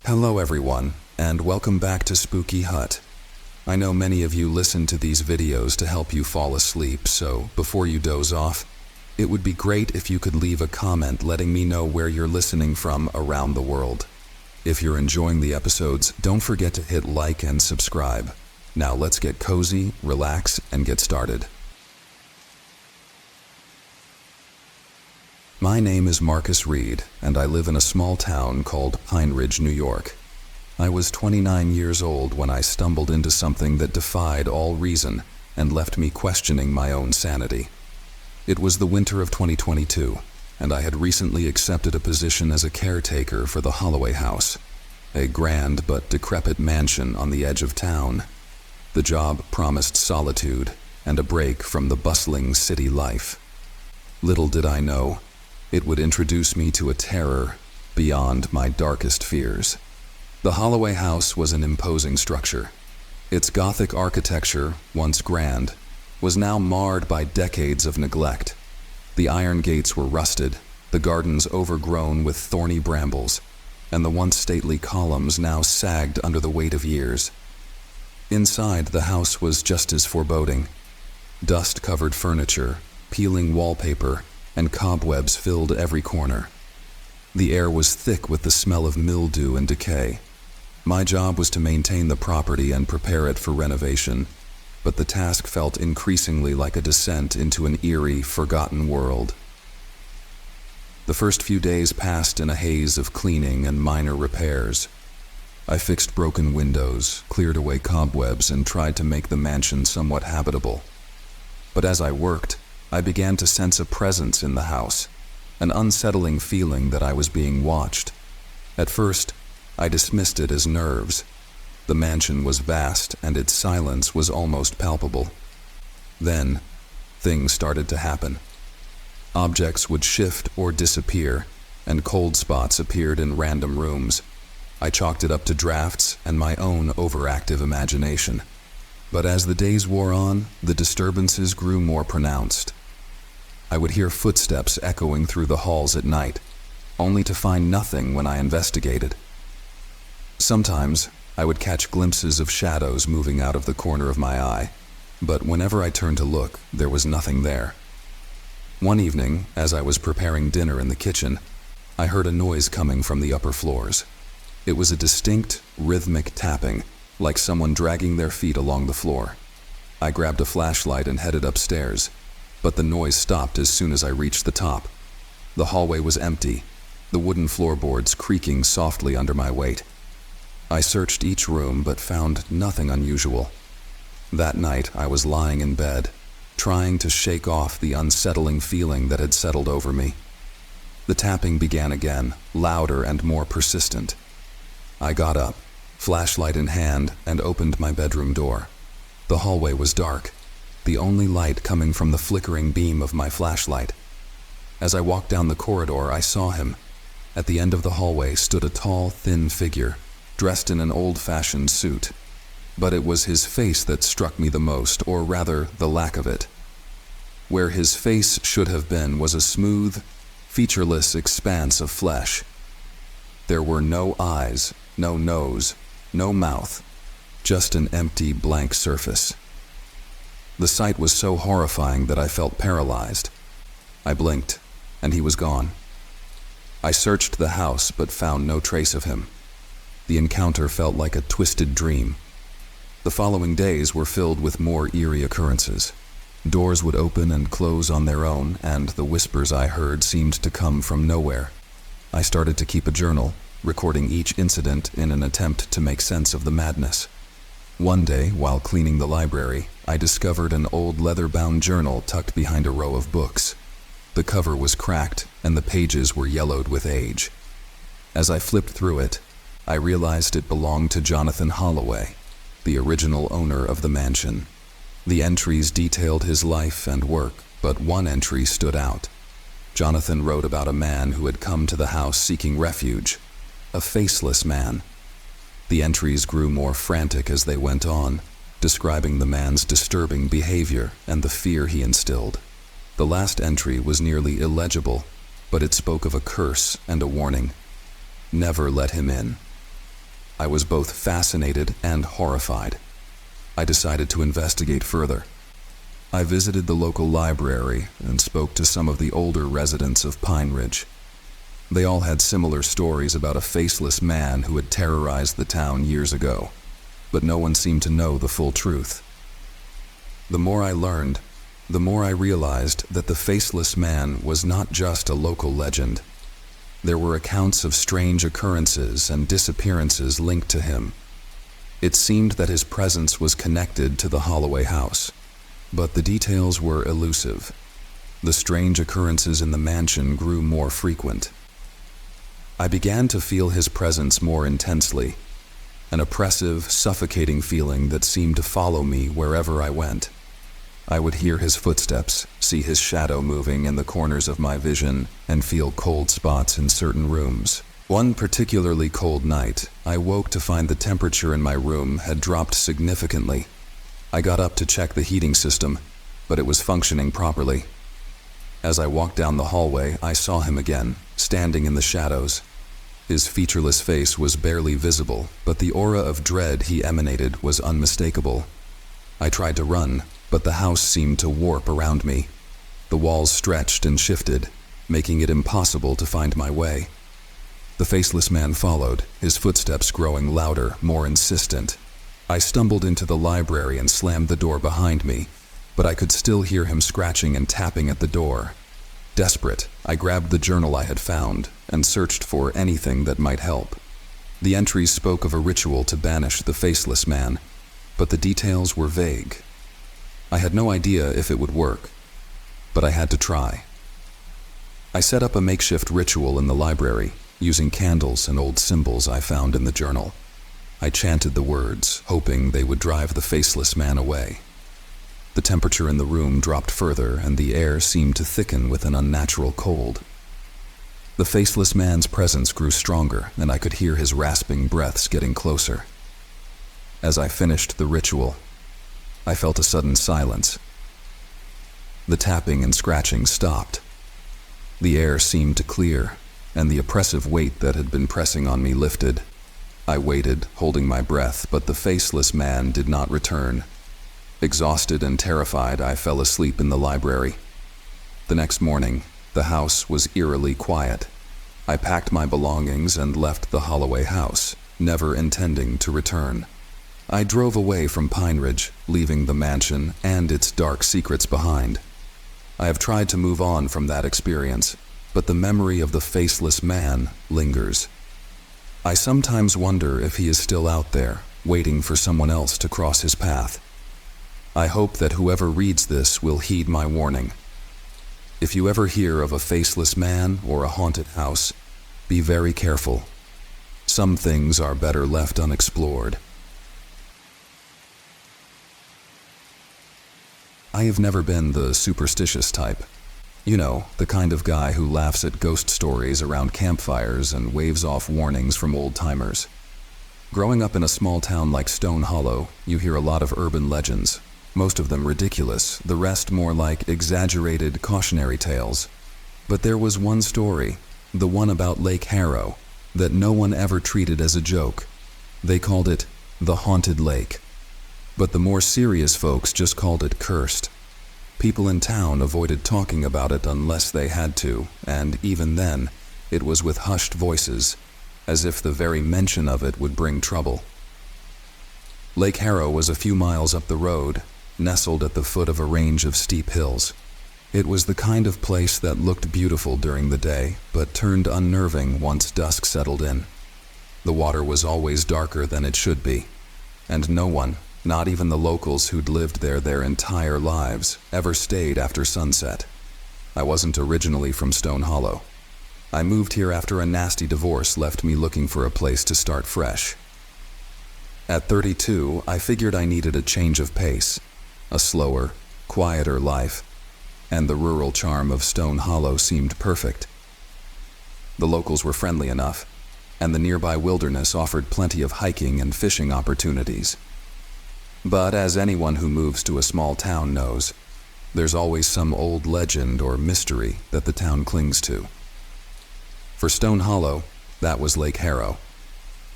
Hello everyone, and welcome back to Spooky Hut. I know many of you listen to these videos to help you fall asleep, so before you doze off, it would be great if you could leave a comment letting me know where you're listening from around the world. If you're enjoying the episodes, don't forget to hit like and subscribe. Now let's get cozy, relax, and get started. My name is Marcus Reed, and I live in a small town called Pine Ridge, New York. I was 29 years old when I stumbled into something that defied all reason and left me questioning my own sanity. It was the winter of 2022, and I had recently accepted a position as a caretaker for the Holloway House, a grand but decrepit mansion on the edge of town. The job promised solitude and a break from the bustling city life. Little did I know, it would introduce me to a terror beyond my darkest fears. The Holloway House was an imposing structure. Its Gothic architecture, once grand, was now marred by decades of neglect. The iron gates were rusted, the gardens overgrown with thorny brambles, and the once stately columns now sagged under the weight of years. Inside, the house was just as foreboding. Dust-covered furniture, peeling wallpaper, and cobwebs filled every corner. The air was thick with the smell of mildew and decay. My job was to maintain the property and prepare it for renovation, but the task felt increasingly like a descent into an eerie, forgotten world. The first few days passed in a haze of cleaning and minor repairs. I fixed broken windows, cleared away cobwebs, and tried to make the mansion somewhat habitable. But as I worked, I began to sense a presence in the house, an unsettling feeling that I was being watched. At first, I dismissed it as nerves. The mansion was vast, and its silence was almost palpable. Then, things started to happen. Objects would shift or disappear, and cold spots appeared in random rooms. I chalked it up to drafts and my own overactive imagination. But as the days wore on, the disturbances grew more pronounced. I would hear footsteps echoing through the halls at night, only to find nothing when I investigated. Sometimes, I would catch glimpses of shadows moving out of the corner of my eye, but whenever I turned to look, there was nothing there. One evening, as I was preparing dinner in the kitchen, I heard a noise coming from the upper floors. It was a distinct, rhythmic tapping, like someone dragging their feet along the floor. I grabbed a flashlight and headed upstairs, but the noise stopped as soon as I reached the top. The hallway was empty, the wooden floorboards creaking softly under my weight. I searched each room but found nothing unusual. That night I was lying in bed, trying to shake off the unsettling feeling that had settled over me. The tapping began again, louder and more persistent. I got up, flashlight in hand, and opened my bedroom door. The hallway was dark, the only light coming from the flickering beam of my flashlight. As I walked down the corridor, I saw him. At the end of the hallway stood a tall, thin figure, dressed in an old-fashioned suit. But it was his face that struck me the most, or rather, the lack of it. Where his face should have been was a smooth, featureless expanse of flesh. There were no eyes, no nose, no mouth, just an empty, blank surface. The sight was so horrifying that I felt paralyzed. I blinked, and he was gone. I searched the house but found no trace of him. The encounter felt like a twisted dream. The following days were filled with more eerie occurrences. Doors would open and close on their own, and the whispers I heard seemed to come from nowhere. I started to keep a journal, recording each incident in an attempt to make sense of the madness. One day, while cleaning the library, I discovered an old leather-bound journal tucked behind a row of books. The cover was cracked, and the pages were yellowed with age. As I flipped through it, I realized it belonged to Jonathan Holloway, the original owner of the mansion. The entries detailed his life and work, but one entry stood out. Jonathan wrote about a man who had come to the house seeking refuge, a faceless man. The entries grew more frantic as they went on, describing the man's disturbing behavior and the fear he instilled. The last entry was nearly illegible, but it spoke of a curse and a warning. Never let him in. I was both fascinated and horrified. I decided to investigate further. I visited the local library and spoke to some of the older residents of Pine Ridge. They all had similar stories about a faceless man who had terrorized the town years ago, but no one seemed to know the full truth. The more I learned, the more I realized that the faceless man was not just a local legend. There were accounts of strange occurrences and disappearances linked to him. It seemed that his presence was connected to the Holloway house, but the details were elusive. The strange occurrences in the mansion grew more frequent. I began to feel his presence more intensely, an oppressive, suffocating feeling that seemed to follow me wherever I went. I would hear his footsteps, see his shadow moving in the corners of my vision, and feel cold spots in certain rooms. One particularly cold night, I woke to find the temperature in my room had dropped significantly. I got up to check the heating system, but it was functioning properly. As I walked down the hallway, I saw him again, standing in the shadows. His featureless face was barely visible, but the aura of dread he emanated was unmistakable. I tried to run, but the house seemed to warp around me. The walls stretched and shifted, making it impossible to find my way. The faceless man followed, his footsteps growing louder, more insistent. I stumbled into the library and slammed the door behind me, but I could still hear him scratching and tapping at the door. Desperate, I grabbed the journal I had found and searched for anything that might help. The entries spoke of a ritual to banish the faceless man, but the details were vague. I had no idea if it would work, but I had to try. I set up a makeshift ritual in the library, using candles and old symbols I found in the journal. I chanted the words, hoping they would drive the faceless man away. The temperature in the room dropped further, and the air seemed to thicken with an unnatural cold. The faceless man's presence grew stronger, and I could hear his rasping breaths getting closer. As I finished the ritual, I felt a sudden silence. The tapping and scratching stopped. The air seemed to clear, and the oppressive weight that had been pressing on me lifted. I waited, holding my breath, but the faceless man did not return. Exhausted and terrified, I fell asleep in the library. The next morning, the house was eerily quiet. I packed my belongings and left the Holloway house, never intending to return. I drove away from Pine Ridge, leaving the mansion and its dark secrets behind. I have tried to move on from that experience, but the memory of the faceless man lingers. I sometimes wonder if he is still out there, waiting for someone else to cross his path. I hope that whoever reads this will heed my warning. If you ever hear of a faceless man or a haunted house, be very careful. Some things are better left unexplored. I have never been the superstitious type. You know, the kind of guy who laughs at ghost stories around campfires and waves off warnings from old-timers. Growing up in a small town like Stone Hollow, you hear a lot of urban legends, most of them ridiculous, the rest more like exaggerated cautionary tales. But there was one story, the one about Lake Harrow, that no one ever treated as a joke. They called it the Haunted Lake. But the more serious folks just called it cursed. People in town avoided talking about it unless they had to, and even then, it was with hushed voices, as if the very mention of it would bring trouble. Lake Harrow was a few miles up the road, nestled at the foot of a range of steep hills. It was the kind of place that looked beautiful during the day, but turned unnerving once dusk settled in. The water was always darker than it should be, and no one, not even the locals who'd lived there their entire lives, ever stayed after sunset. I wasn't originally from Stone Hollow. I moved here after a nasty divorce left me looking for a place to start fresh. At 32, I figured I needed a change of pace, a slower, quieter life, and the rural charm of Stone Hollow seemed perfect. The locals were friendly enough, and the nearby wilderness offered plenty of hiking and fishing opportunities. But as anyone who moves to a small town knows, there's always some old legend or mystery that the town clings to. For Stone Hollow, that was Lake Harrow.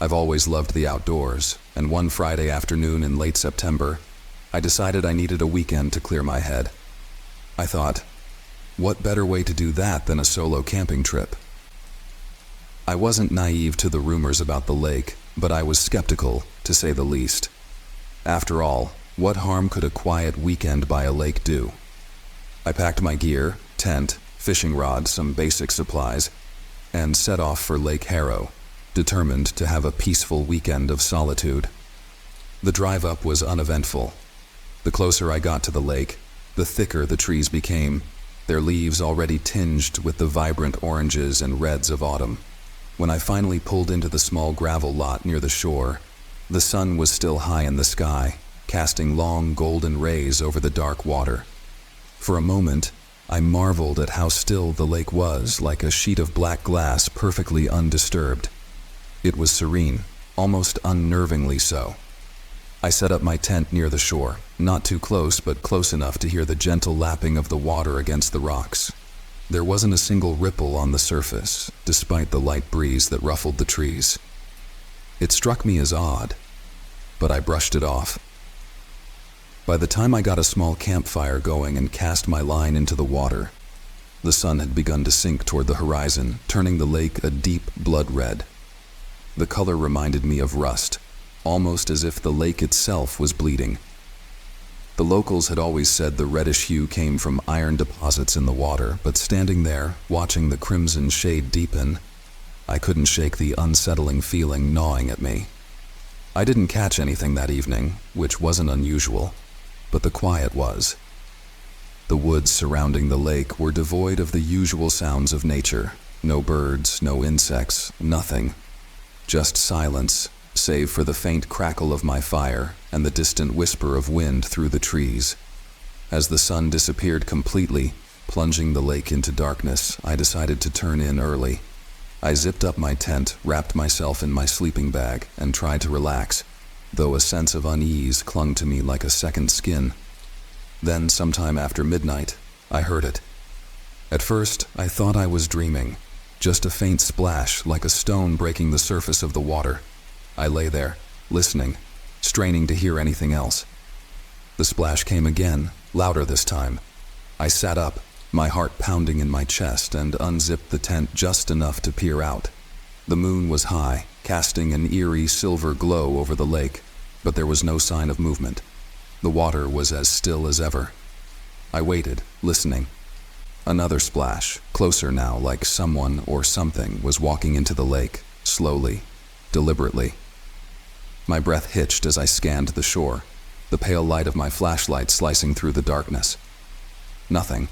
I've always loved the outdoors, and one Friday afternoon in late September, I decided I needed a weekend to clear my head. I thought, what better way to do that than a solo camping trip? I wasn't naive to the rumors about the lake, but I was skeptical, to say the least. After all, what harm could a quiet weekend by a lake do? I packed my gear, tent, fishing rod, some basic supplies, and set off for Lake Harrow, determined to have a peaceful weekend of solitude. The drive up was uneventful. The closer I got to the lake, the thicker the trees became, their leaves already tinged with the vibrant oranges and reds of autumn. When I finally pulled into the small gravel lot near the shore, the sun was still high in the sky, casting long golden rays over the dark water. For a moment, I marveled at how still the lake was, like a sheet of black glass perfectly undisturbed. It was serene, almost unnervingly so. I set up my tent near the shore, not too close but close enough to hear the gentle lapping of the water against the rocks. There wasn't a single ripple on the surface, despite the light breeze that ruffled the trees. It struck me as odd, but I brushed it off. By the time I got a small campfire going and cast my line into the water, the sun had begun to sink toward the horizon, turning the lake a deep blood red. The color reminded me of rust, almost as if the lake itself was bleeding. The locals had always said the reddish hue came from iron deposits in the water, but standing there, watching the crimson shade deepen, I couldn't shake the unsettling feeling gnawing at me. I didn't catch anything that evening, which wasn't unusual, but the quiet was. The woods surrounding the lake were devoid of the usual sounds of nature. No birds, no insects, nothing. Just silence, save for the faint crackle of my fire and the distant whisper of wind through the trees. As the sun disappeared completely, plunging the lake into darkness, I decided to turn in early. I zipped up my tent, wrapped myself in my sleeping bag, and tried to relax, though a sense of unease clung to me like a second skin. Then, sometime after midnight, I heard it. At first, I thought I was dreaming, just a faint splash like a stone breaking the surface of the water. I lay there, listening, straining to hear anything else. The splash came again, louder this time. I sat up, my heart pounding in my chest, and unzipped the tent just enough to peer out. The moon was high, casting an eerie silver glow over the lake, but there was no sign of movement. The water was as still as ever. I waited, listening. Another splash, closer now, like someone or something was walking into the lake, slowly, deliberately. My breath hitched as I scanned the shore, the pale light of my flashlight slicing through the darkness. Nothing.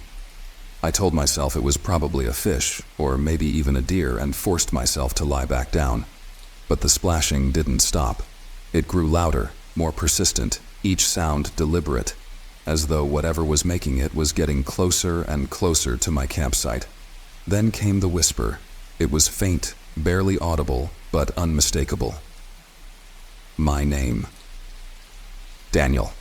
I told myself it was probably a fish, or maybe even a deer, and forced myself to lie back down. But the splashing didn't stop. It grew louder, more persistent, each sound deliberate, as though whatever was making it was getting closer and closer to my campsite. Then came the whisper. It was faint, barely audible, but unmistakable. My name. Daniel.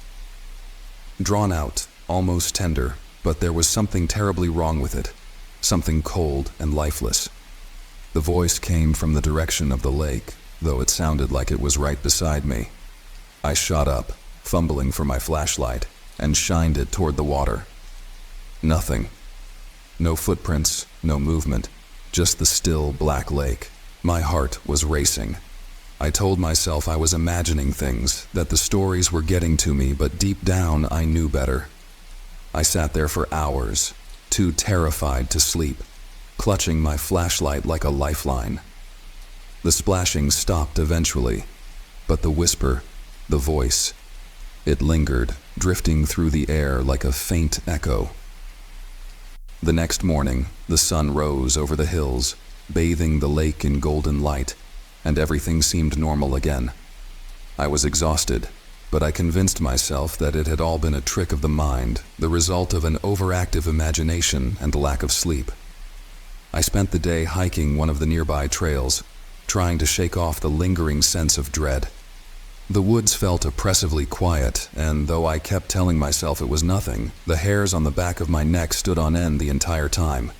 Drawn out, almost tender, but there was something terribly wrong with it, something cold and lifeless. The voice came from the direction of the lake, though it sounded like it was right beside me. I shot up, fumbling for my flashlight, and shined it toward the water. Nothing. No footprints, no movement, just the still black lake. My heart was racing. I told myself I was imagining things, that the stories were getting to me, but deep down I knew better. I sat there for hours, too terrified to sleep, clutching my flashlight like a lifeline. The splashing stopped eventually, but the whisper, the voice, it lingered, drifting through the air like a faint echo. The next morning, the sun rose over the hills, bathing the lake in golden light, and everything seemed normal again. I was exhausted, but I convinced myself that it had all been a trick of the mind, the result of an overactive imagination and lack of sleep. I spent the day hiking one of the nearby trails, trying to shake off the lingering sense of dread. The woods felt oppressively quiet, and though I kept telling myself it was nothing, the hairs on the back of my neck stood on end the entire time.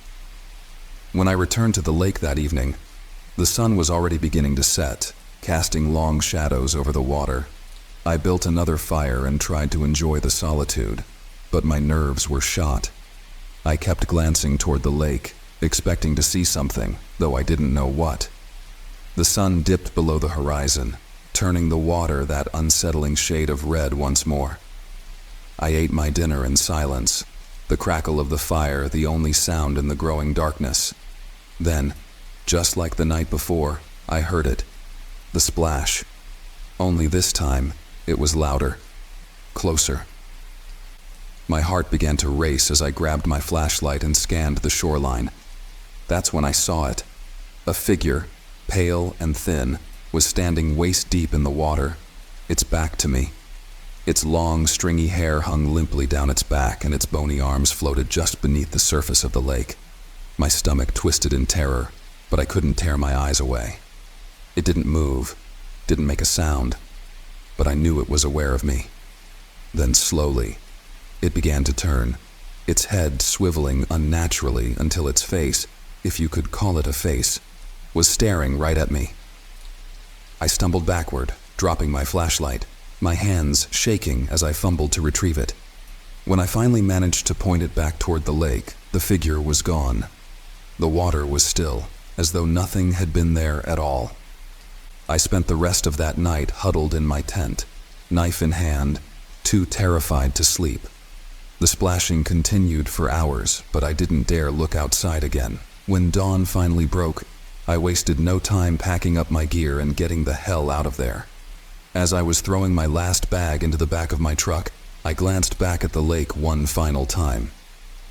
When I returned to the lake that evening, the sun was already beginning to set, casting long shadows over the water. I built another fire and tried to enjoy the solitude, but my nerves were shot. I kept glancing toward the lake, expecting to see something, though I didn't know what. The sun dipped below the horizon, turning the water that unsettling shade of red once more. I ate my dinner in silence, the crackle of the fire the only sound in the growing darkness. Then, just like the night before, I heard it. The splash. Only this time, it was louder. Closer. My heart began to race as I grabbed my flashlight and scanned the shoreline. That's when I saw it. A figure, pale and thin, was standing waist-deep in the water, its back to me. Its long, stringy hair hung limply down its back, and its bony arms floated just beneath the surface of the lake. My stomach twisted in terror, but I couldn't tear my eyes away. It didn't move, didn't make a sound, but I knew it was aware of me. Then slowly, it began to turn, its head swiveling unnaturally until its face, if you could call it a face, was staring right at me. I stumbled backward, dropping my flashlight, my hands shaking as I fumbled to retrieve it. When I finally managed to point it back toward the lake, the figure was gone. The water was still, as though nothing had been there at all. I spent the rest of that night huddled in my tent, knife in hand, too terrified to sleep. The splashing continued for hours, but I didn't dare look outside again. When dawn finally broke, I wasted no time packing up my gear and getting the hell out of there. As I was throwing my last bag into the back of my truck, I glanced back at the lake one final time.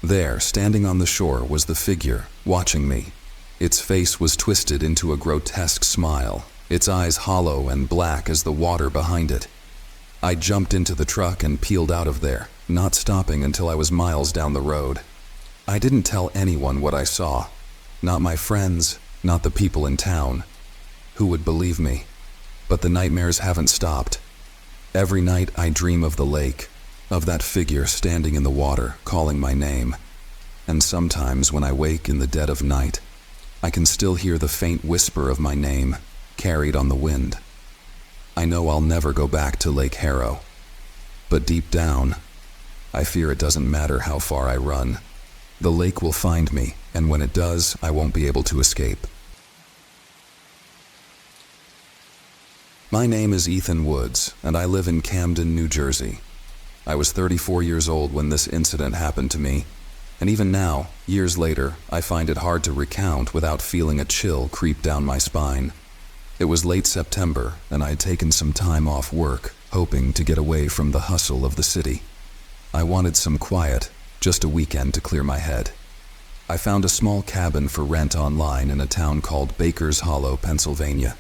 There, standing on the shore, was the figure, watching me. Its face was twisted into a grotesque smile, its eyes hollow and black as the water behind it. I jumped into the truck and peeled out of there, not stopping until I was miles down the road. I didn't tell anyone what I saw. Not my friends, not the people in town. Who would believe me? But the nightmares haven't stopped. Every night I dream of the lake, of that figure standing in the water, calling my name. And sometimes when I wake in the dead of night, I can still hear the faint whisper of my name, carried on the wind. I know I'll never go back to Lake Harrow. But deep down, I fear it doesn't matter how far I run. The lake will find me, and when it does, I won't be able to escape. My name is Ethan Woods, and I live in Camden, New Jersey. I was 34 years old when this incident happened to me, and even now, years later, I find it hard to recount without feeling a chill creep down my spine. It was late September, and I had taken some time off work, hoping to get away from the hustle of the city. I wanted some quiet, just a weekend to clear my head. I found a small cabin for rent online in a town called Baker's Hollow, Pennsylvania.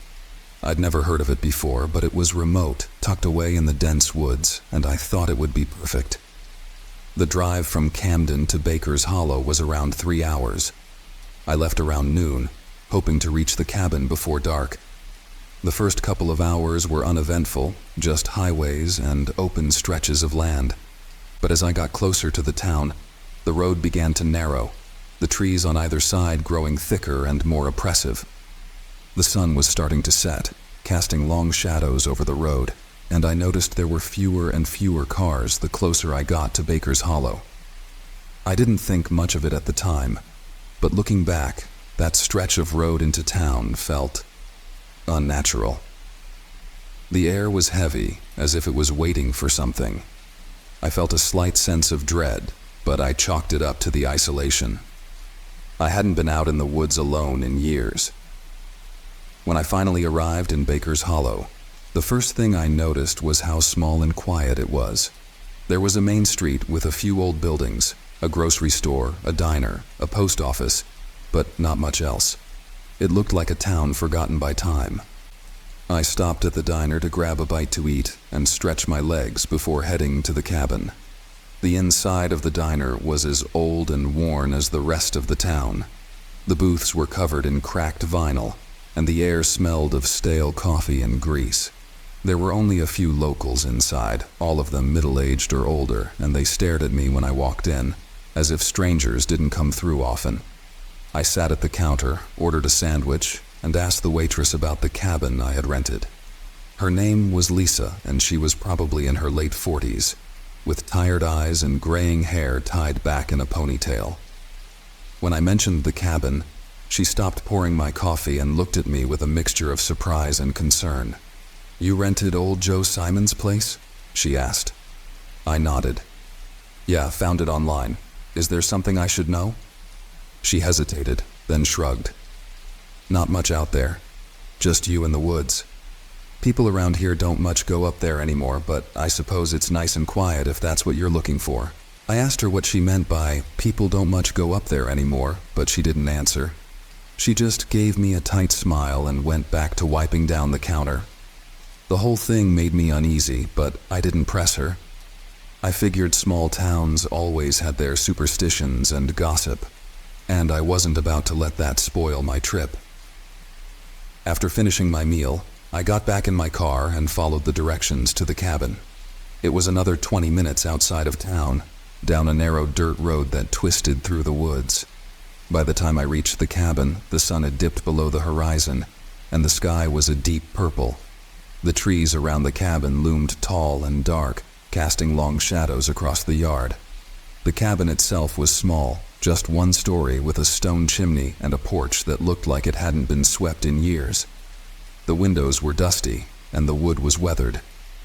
I'd never heard of it before, but it was remote, tucked away in the dense woods, and I thought it would be perfect. The drive from Camden to Baker's Hollow was around 3 hours. I left around noon, hoping to reach the cabin before dark. The first couple of hours were uneventful, just highways and open stretches of land. But as I got closer to the town, the road began to narrow, the trees on either side growing thicker and more oppressive. The sun was starting to set, casting long shadows over the road, and I noticed there were fewer and fewer cars the closer I got to Baker's Hollow. I didn't think much of it at the time, but looking back, that stretch of road into town felt unnatural. The air was heavy, as if it was waiting for something. I felt a slight sense of dread, but I chalked it up to the isolation. I hadn't been out in the woods alone in years. When I finally arrived in Baker's Hollow, the first thing I noticed was how small and quiet it was. There was a main street with a few old buildings, a grocery store, a diner, a post office, but not much else. It looked like a town forgotten by time. I stopped at the diner to grab a bite to eat and stretch my legs before heading to the cabin. The inside of the diner was as old and worn as the rest of the town. The booths were covered in cracked vinyl, and the air smelled of stale coffee and grease. There were only a few locals inside, all of them middle-aged or older, and they stared at me when I walked in, as if strangers didn't come through often. I sat at the counter, ordered a sandwich, and asked the waitress about the cabin I had rented. Her name was Lisa, and she was probably in her late 40s, with tired eyes and graying hair tied back in a ponytail. When I mentioned the cabin, she stopped pouring my coffee and looked at me with a mixture of surprise and concern. "You rented old Joe Simon's place?" she asked. I nodded. "Yeah, found it online. Is there something I should know?" She hesitated, then shrugged. "Not much out there. Just you in the woods. People around here don't much go up there anymore, but I suppose it's nice and quiet if that's what you're looking for." I asked her what she meant by "people don't much go up there anymore," but she didn't answer. She just gave me a tight smile and went back to wiping down the counter. The whole thing made me uneasy, but I didn't press her. I figured small towns always had their superstitions and gossip, and I wasn't about to let that spoil my trip. After finishing my meal, I got back in my car and followed the directions to the cabin. It was another 20 minutes outside of town, down a narrow dirt road that twisted through the woods. By the time I reached the cabin, the sun had dipped below the horizon, and the sky was a deep purple. The trees around the cabin loomed tall and dark, casting long shadows across the yard. The cabin itself was small, just one story with a stone chimney and a porch that looked like it hadn't been swept in years. The windows were dusty, and the wood was weathered,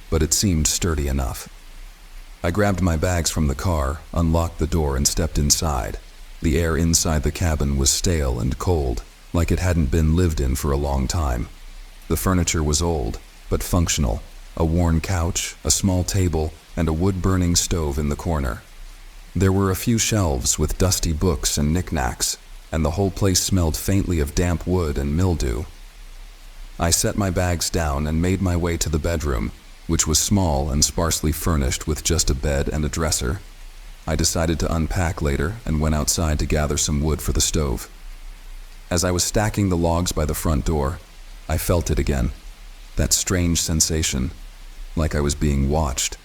but it seemed sturdy enough. I grabbed my bags from the car, unlocked the door, and stepped inside. The air inside the cabin was stale and cold, like it hadn't been lived in for a long time. The furniture was old, but functional. A worn couch, a small table, and a wood-burning stove in the corner. There were a few shelves with dusty books and knickknacks, and the whole place smelled faintly of damp wood and mildew. I set my bags down and made my way to the bedroom, which was small and sparsely furnished with just a bed and a dresser. I decided to unpack later and went outside to gather some wood for the stove. As I was stacking the logs by the front door, I felt it again, that strange sensation, like I was being watched.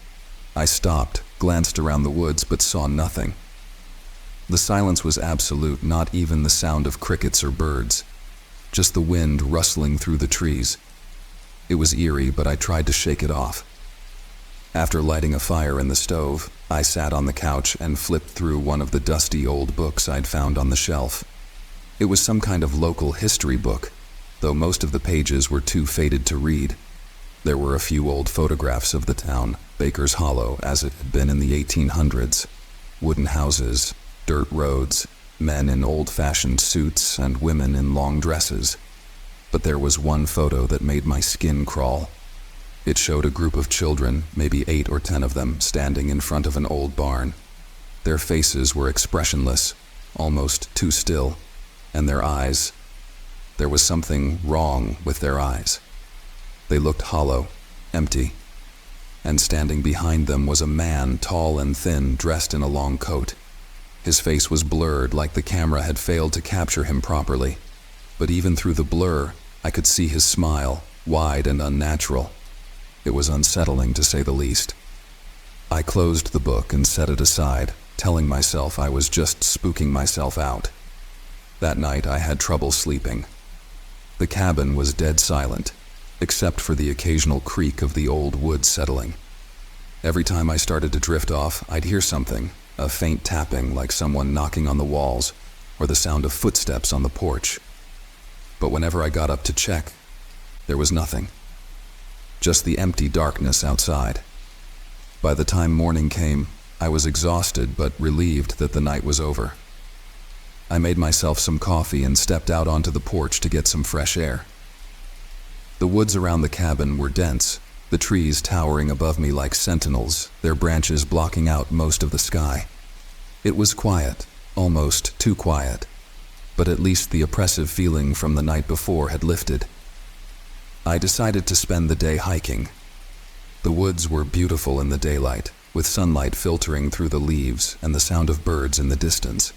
I stopped, glanced around the woods, but saw nothing. The silence was absolute, not even the sound of crickets or birds, just the wind rustling through the trees. It was eerie, but I tried to shake it off. After lighting a fire in the stove, I sat on the couch and flipped through one of the dusty old books I'd found on the shelf. It was some kind of local history book, though most of the pages were too faded to read. There were a few old photographs of the town, Baker's Hollow as it had been in the 1800s. Wooden houses, dirt roads, men in old-fashioned suits and women in long dresses. But there was one photo that made my skin crawl. It showed a group of children, maybe 8 or 10 of them, standing in front of an old barn. Their faces were expressionless, almost too still, and their eyes, there was something wrong with their eyes. They looked hollow, empty, and standing behind them was a man, tall and thin, dressed in a long coat. His face was blurred, like the camera had failed to capture him properly. But even through the blur, I could see his smile, wide and unnatural. It was unsettling, to say the least. I closed the book and set it aside, telling myself I was just spooking myself out. That night I had trouble sleeping. The cabin was dead silent, except for the occasional creak of the old wood settling. Every time I started to drift off, I'd hear something, a faint tapping like someone knocking on the walls, or the sound of footsteps on the porch. But whenever I got up to check, there was nothing. Just the empty darkness outside. By the time morning came, I was exhausted but relieved that the night was over. I made myself some coffee and stepped out onto the porch to get some fresh air. The woods around the cabin were dense, the trees towering above me like sentinels, their branches blocking out most of the sky. It was quiet, almost too quiet, but at least the oppressive feeling from the night before had lifted. I decided to spend the day hiking. The woods were beautiful in the daylight, with sunlight filtering through the leaves and the sound of birds in the distance.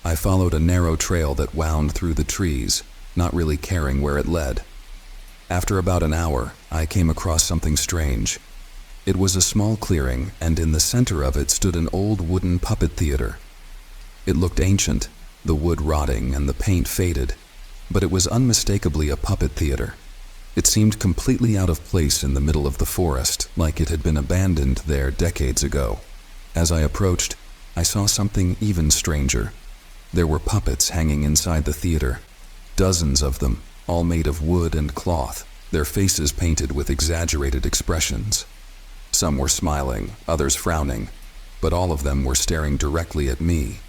I followed a narrow trail that wound through the trees, not really caring where it led. After about an hour, I came across something strange. It was a small clearing, and in the center of it stood an old wooden puppet theater. It looked ancient, the wood rotting and the paint faded, but it was unmistakably a puppet theater. It seemed completely out of place in the middle of the forest, like it had been abandoned there decades ago. As I approached, I saw something even stranger. There were puppets hanging inside the theater, dozens of them, all made of wood and cloth, their faces painted with exaggerated expressions. Some were smiling, others frowning, but all of them were staring directly at me.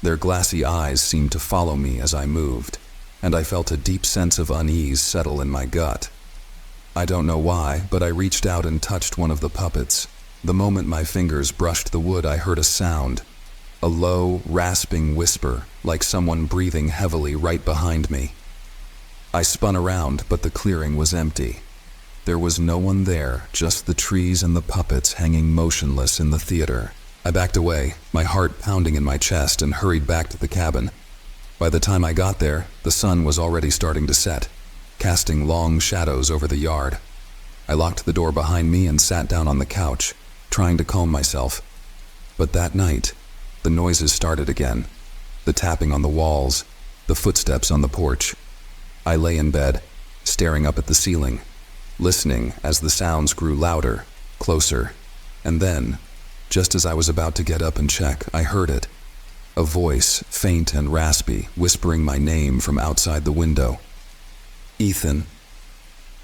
Their glassy eyes seemed to follow me as I moved, and I felt a deep sense of unease settle in my gut. I don't know why, but I reached out and touched one of the puppets. The moment my fingers brushed the wood, I heard a sound, a low, rasping whisper, like someone breathing heavily right behind me. I spun around, but the clearing was empty. There was no one there, just the trees and the puppets hanging motionless in the theater. I backed away, my heart pounding in my chest, and hurried back to the cabin. By the time I got there, the sun was already starting to set, casting long shadows over the yard. I locked the door behind me and sat down on the couch, trying to calm myself. But that night, the noises started again. The tapping on the walls, the footsteps on the porch. I lay in bed, staring up at the ceiling, listening as the sounds grew louder, closer, and then, just as I was about to get up and check, I heard it. A voice, faint and raspy, whispering my name from outside the window. Ethan.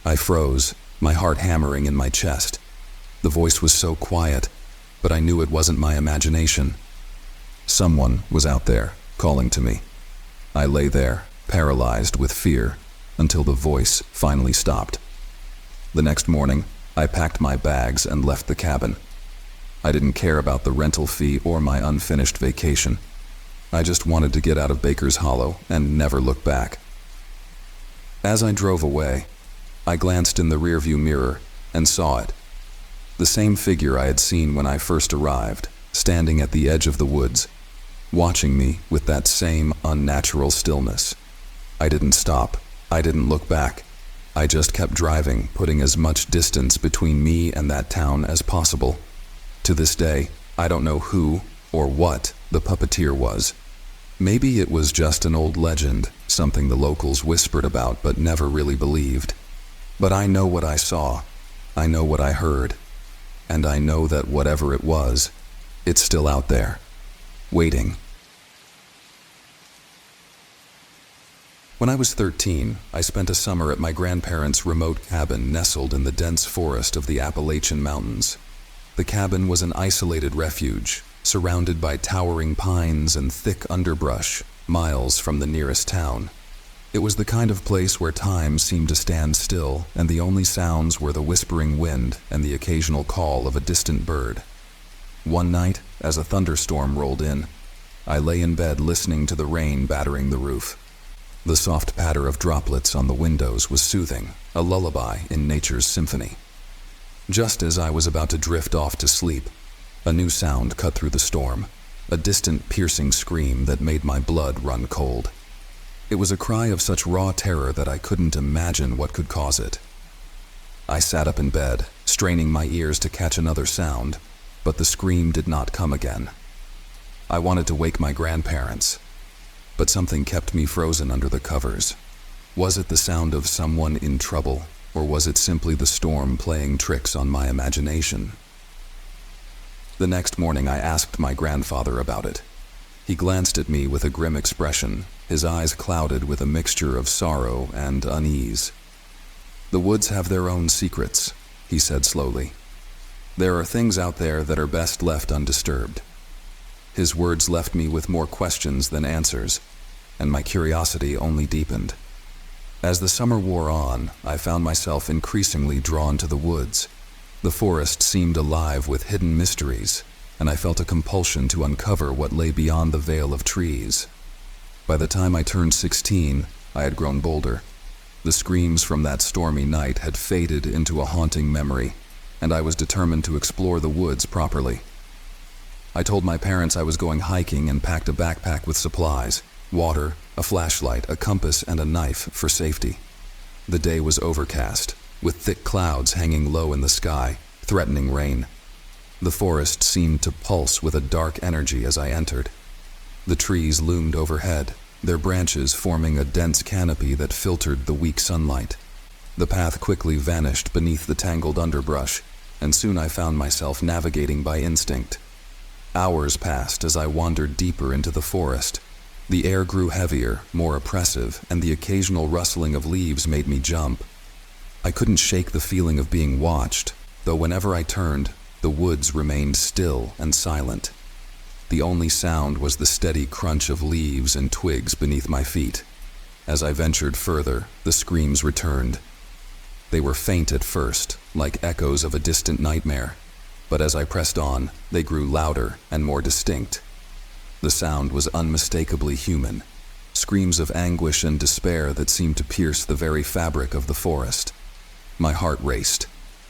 I froze, my heart hammering in my chest. The voice was so quiet, but I knew it wasn't my imagination. Someone was out there, calling to me. I lay there, paralyzed with fear, until the voice finally stopped. The next morning, I packed my bags and left the cabin. I didn't care about the rental fee or my unfinished vacation. I just wanted to get out of Baker's Hollow and never look back. As I drove away, I glanced in the rearview mirror and saw it. The same figure I had seen when I first arrived, standing at the edge of the woods, watching me with that same unnatural stillness. I didn't stop. I didn't look back. I just kept driving, putting as much distance between me and that town as possible. To this day, I don't know who or what the puppeteer was. Maybe it was just an old legend, something the locals whispered about but never really believed. But I know what I saw, I know what I heard, and I know that whatever it was, it's still out there, waiting. When I was 13, I spent a summer at my grandparents' remote cabin nestled in the dense forest of the Appalachian Mountains. The cabin was an isolated refuge, surrounded by towering pines and thick underbrush, miles from the nearest town. It was the kind of place where time seemed to stand still, and the only sounds were the whispering wind and the occasional call of a distant bird. One night, as a thunderstorm rolled in, I lay in bed listening to the rain battering the roof. The soft patter of droplets on the windows was soothing, a lullaby in nature's symphony. Just as I was about to drift off to sleep, a new sound cut through the storm, a distant piercing scream that made my blood run cold. It was a cry of such raw terror that I couldn't imagine what could cause it. I sat up in bed, straining my ears to catch another sound, but the scream did not come again. I wanted to wake my grandparents, but something kept me frozen under the covers. Was it the sound of someone in trouble, or was it simply the storm playing tricks on my imagination? The next morning I asked my grandfather about it. He glanced at me with a grim expression, his eyes clouded with a mixture of sorrow and unease. "The woods have their own secrets," he said slowly. "There are things out there that are best left undisturbed." His words left me with more questions than answers, and my curiosity only deepened. As the summer wore on, I found myself increasingly drawn to the woods. The forest seemed alive with hidden mysteries, and I felt a compulsion to uncover what lay beyond the veil of trees. By the time I turned 16, I had grown bolder. The screams from that stormy night had faded into a haunting memory, and I was determined to explore the woods properly. I told my parents I was going hiking and packed a backpack with supplies, water, a flashlight, a compass, and a knife for safety. The day was overcast, with thick clouds hanging low in the sky, threatening rain. The forest seemed to pulse with a dark energy as I entered. The trees loomed overhead, their branches forming a dense canopy that filtered the weak sunlight. The path quickly vanished beneath the tangled underbrush, and soon I found myself navigating by instinct. Hours passed as I wandered deeper into the forest. The air grew heavier, more oppressive, and the occasional rustling of leaves made me jump. I couldn't shake the feeling of being watched, though whenever I turned, the woods remained still and silent. The only sound was the steady crunch of leaves and twigs beneath my feet. As I ventured further, the screams returned. They were faint at first, like echoes of a distant nightmare, but as I pressed on, they grew louder and more distinct. The sound was unmistakably human, screams of anguish and despair that seemed to pierce the very fabric of the forest. My heart raced,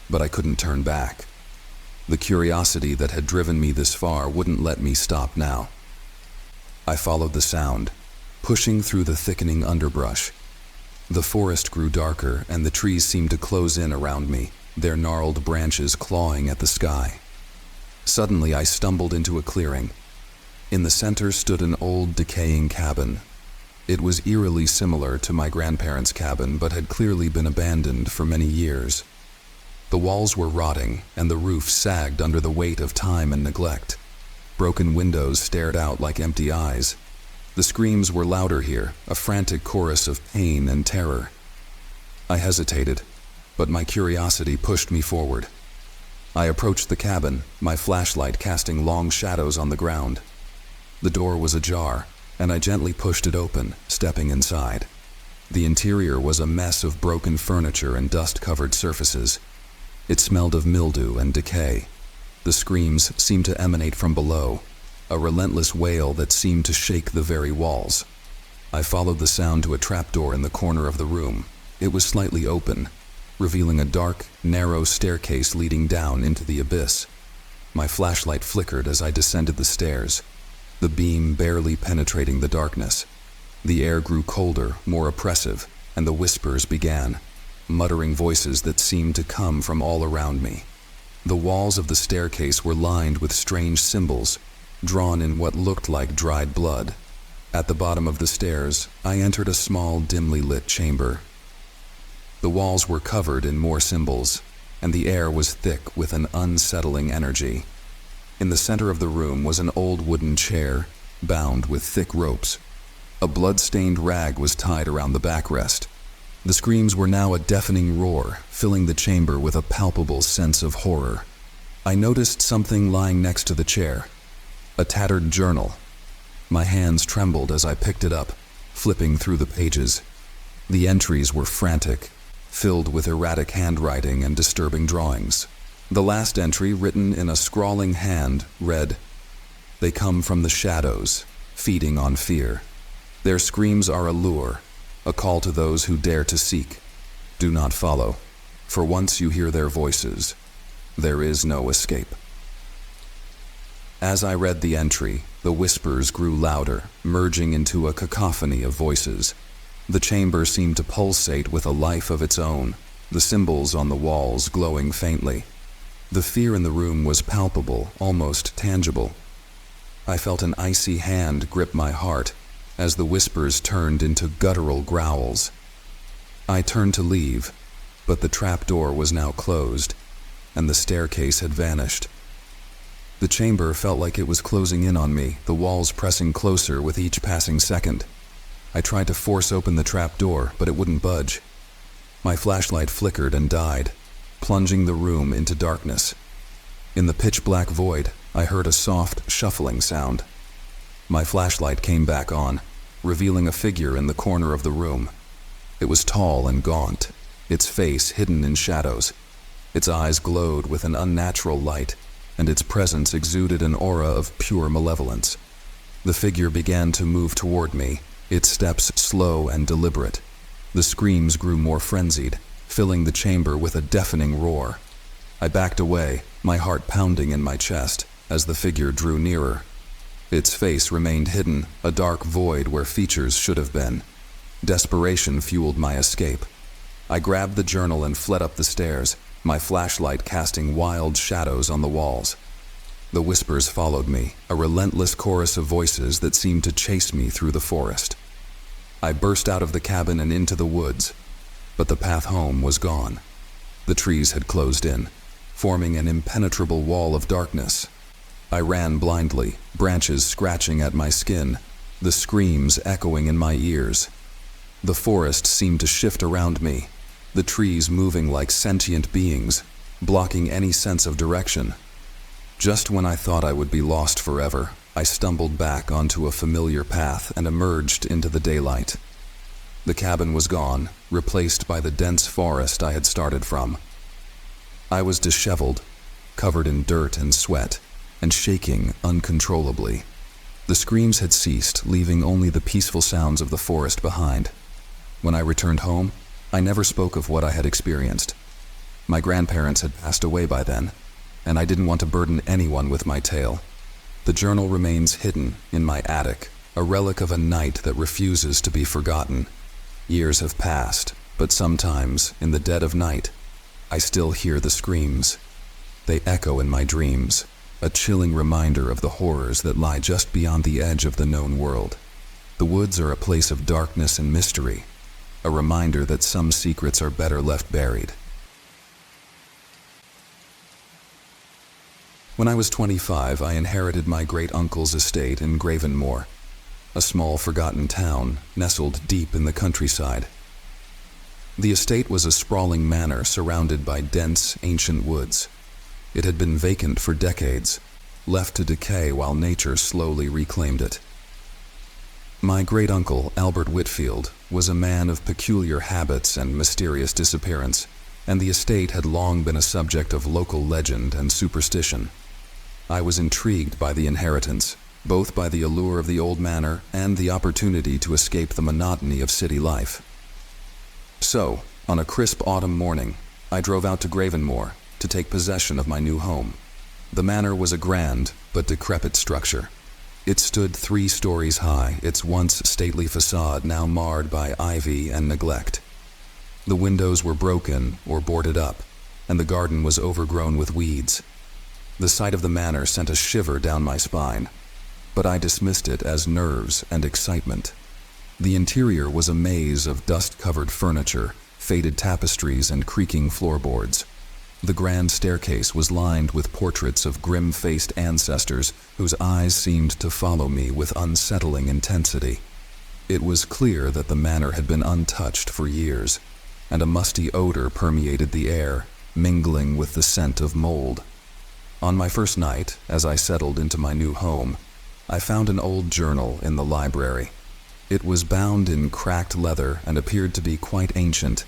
but I couldn't turn back. The curiosity that had driven me this far wouldn't let me stop now. I followed the sound, pushing through the thickening underbrush. The forest grew darker, and the trees seemed to close in around me, their gnarled branches clawing at the sky. Suddenly, I stumbled into a clearing. In the center stood an old, decaying cabin. It was eerily similar to my grandparents' cabin, but had clearly been abandoned for many years. The walls were rotting, and the roof sagged under the weight of time and neglect. Broken windows stared out like empty eyes. The screams were louder here, a frantic chorus of pain and terror. I hesitated, but my curiosity pushed me forward. I approached the cabin, my flashlight casting long shadows on the ground. The door was ajar, and I gently pushed it open, stepping inside. The interior was a mess of broken furniture and dust-covered surfaces. It smelled of mildew and decay. The screams seemed to emanate from below, a relentless wail that seemed to shake the very walls. I followed the sound to a trapdoor in the corner of the room. It was slightly open, revealing a dark, narrow staircase leading down into the abyss. My flashlight flickered as I descended the stairs, the beam barely penetrating the darkness. The air grew colder, more oppressive, and the whispers began, muttering voices that seemed to come from all around me. The walls of the staircase were lined with strange symbols, drawn in what looked like dried blood. At the bottom of the stairs, I entered a small, dimly lit chamber. The walls were covered in more symbols, and the air was thick with an unsettling energy. In the center of the room was an old wooden chair, bound with thick ropes. A blood-stained rag was tied around the backrest. The screams were now a deafening roar, filling the chamber with a palpable sense of horror. I noticed something lying next to the chair, a tattered journal. My hands trembled as I picked it up, flipping through the pages. The entries were frantic, filled with erratic handwriting and disturbing drawings. The last entry, written in a scrawling hand, read, "They come from the shadows, feeding on fear. Their screams are a lure, a call to those who dare to seek. Do not follow, for once you hear their voices, there is no escape." As I read the entry, the whispers grew louder, merging into a cacophony of voices. The chamber seemed to pulsate with a life of its own, the symbols on the walls glowing faintly. The fear in the room was palpable, almost tangible. I felt an icy hand grip my heart as the whispers turned into guttural growls. I turned to leave, but the trapdoor was now closed, and the staircase had vanished. The chamber felt like it was closing in on me, the walls pressing closer with each passing second. I tried to force open the trapdoor, but it wouldn't budge. My flashlight flickered and died, plunging the room into darkness. In the pitch-black void, I heard a soft, shuffling sound. My flashlight came back on, revealing a figure in the corner of the room. It was tall and gaunt, its face hidden in shadows. Its eyes glowed with an unnatural light, and its presence exuded an aura of pure malevolence. The figure began to move toward me, its steps slow and deliberate. The screams grew more frenzied, filling the chamber with a deafening roar. I backed away, my heart pounding in my chest, as the figure drew nearer. Its face remained hidden, a dark void where features should have been. Desperation fueled my escape. I grabbed the journal and fled up the stairs, my flashlight casting wild shadows on the walls. The whispers followed me, a relentless chorus of voices that seemed to chase me through the forest. I burst out of the cabin and into the woods, but the path home was gone. The trees had closed in, forming an impenetrable wall of darkness. I ran blindly, branches scratching at my skin, the screams echoing in my ears. The forest seemed to shift around me, the trees moving like sentient beings, blocking any sense of direction. Just when I thought I would be lost forever, I stumbled back onto a familiar path and emerged into the daylight. The cabin was gone, replaced by the dense forest I had started from. I was disheveled, covered in dirt and sweat, and shaking uncontrollably. The screams had ceased, leaving only the peaceful sounds of the forest behind. When I returned home, I never spoke of what I had experienced. My grandparents had passed away by then, and I didn't want to burden anyone with my tale. The journal remains hidden in my attic, a relic of a night that refuses to be forgotten. Years have passed, but sometimes, in the dead of night, I still hear the screams. They echo in my dreams, a chilling reminder of the horrors that lie just beyond the edge of the known world. The woods are a place of darkness and mystery, a reminder that some secrets are better left buried. When I was 25, I inherited my great-uncle's estate in Gravenmore, a small forgotten town nestled deep in the countryside. The estate was a sprawling manor surrounded by dense, ancient woods. It had been vacant for decades, left to decay while nature slowly reclaimed it. My great-uncle, Albert Whitfield, was a man of peculiar habits and mysterious disappearance, and the estate had long been a subject of local legend and superstition. I was intrigued by the inheritance, both by the allure of the old manor and the opportunity to escape the monotony of city life. So, on a crisp autumn morning, I drove out to Gravenmore to take possession of my new home. The manor was a grand but decrepit structure. It stood 3 stories high, its once stately facade now marred by ivy and neglect. The windows were broken or boarded up, and the garden was overgrown with weeds. The sight of the manor sent a shiver down my spine, but I dismissed it as nerves and excitement. The interior was a maze of dust-covered furniture, faded tapestries, and creaking floorboards. The grand staircase was lined with portraits of grim-faced ancestors whose eyes seemed to follow me with unsettling intensity. It was clear that the manor had been untouched for years, and a musty odor permeated the air, mingling with the scent of mold. On my first night, as I settled into my new home, I found an old journal in the library. It was bound in cracked leather and appeared to be quite ancient.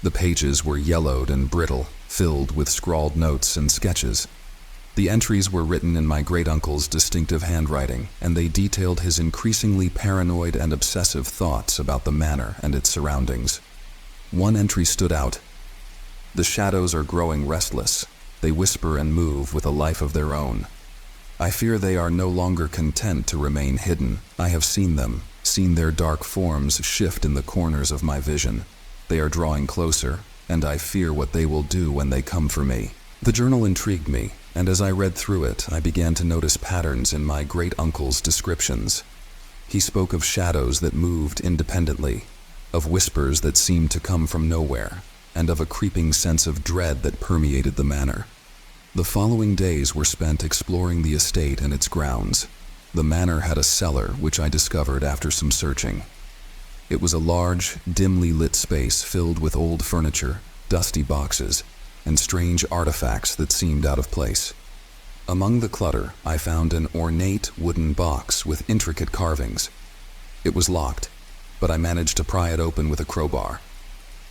The pages were yellowed and brittle, filled with scrawled notes and sketches. The entries were written in my great-uncle's distinctive handwriting, and they detailed his increasingly paranoid and obsessive thoughts about the manor and its surroundings. One entry stood out. "The shadows are growing restless. They whisper and move with a life of their own. I fear they are no longer content to remain hidden. I have seen them, seen their dark forms shift in the corners of my vision. They are drawing closer, and I fear what they will do when they come for me." The journal intrigued me, and as I read through it, I began to notice patterns in my great-uncle's descriptions. He spoke of shadows that moved independently, of whispers that seemed to come from nowhere, and of a creeping sense of dread that permeated the manor. The following days were spent exploring the estate and its grounds. The manor had a cellar, which I discovered after some searching. It was a large, dimly lit space filled with old furniture, dusty boxes, and strange artifacts that seemed out of place. Among the clutter, I found an ornate wooden box with intricate carvings. It was locked, but I managed to pry it open with a crowbar.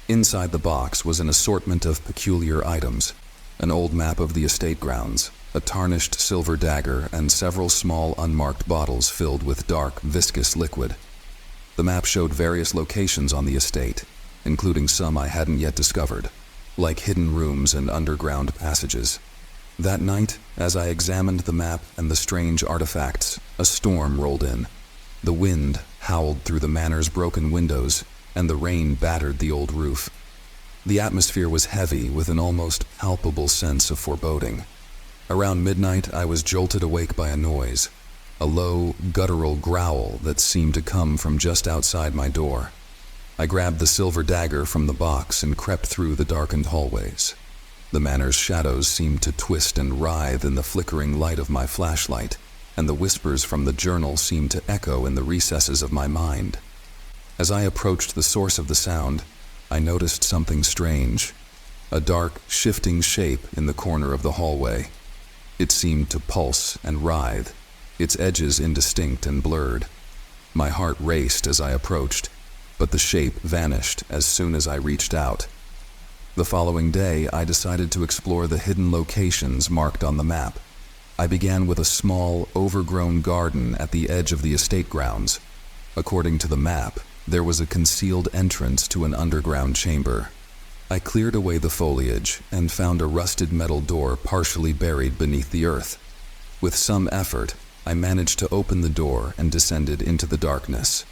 Inside the box was an assortment of peculiar items: an old map of the estate grounds, a tarnished silver dagger, and several small unmarked bottles filled with dark, viscous liquid. The map showed various locations on the estate, including some I hadn't yet discovered, like hidden rooms and underground passages. That night, as I examined the map and the strange artifacts, a storm rolled in. The wind howled through the manor's broken windows, and the rain battered the old roof. The atmosphere was heavy with an almost palpable sense of foreboding. Around midnight, I was jolted awake by a noise, a low, guttural growl that seemed to come from just outside my door. I grabbed the silver dagger from the box and crept through the darkened hallways. The manor's shadows seemed to twist and writhe in the flickering light of my flashlight, and the whispers from the journal seemed to echo in the recesses of my mind. As I approached the source of the sound, I noticed something strange. A dark, shifting shape in the corner of the hallway. It seemed to pulse and writhe, its edges indistinct and blurred. My heart raced as I approached, but the shape vanished as soon as I reached out. The following day, I decided to explore the hidden locations marked on the map. I began with a small, overgrown garden at the edge of the estate grounds. According to the map, there was a concealed entrance to an underground chamber. I cleared away the foliage and found a rusted metal door partially buried beneath the earth. With some effort, I managed to open the door and descended into the darkness.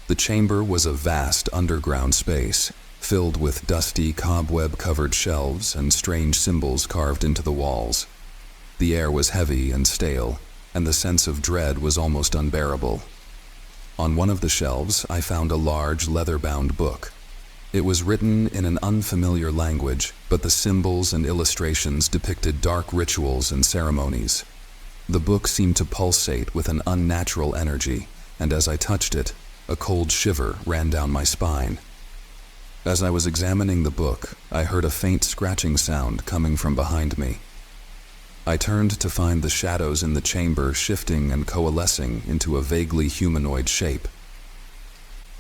The chamber was a vast underground space, filled with dusty, cobweb-covered shelves and strange symbols carved into the walls. The air was heavy and stale, and the sense of dread was almost unbearable. On one of the shelves, I found a large, leather-bound book. It was written in an unfamiliar language, but the symbols and illustrations depicted dark rituals and ceremonies. The book seemed to pulsate with an unnatural energy, and as I touched it, a cold shiver ran down my spine. As I was examining the book, I heard a faint scratching sound coming from behind me. I turned to find the shadows in the chamber shifting and coalescing into a vaguely humanoid shape.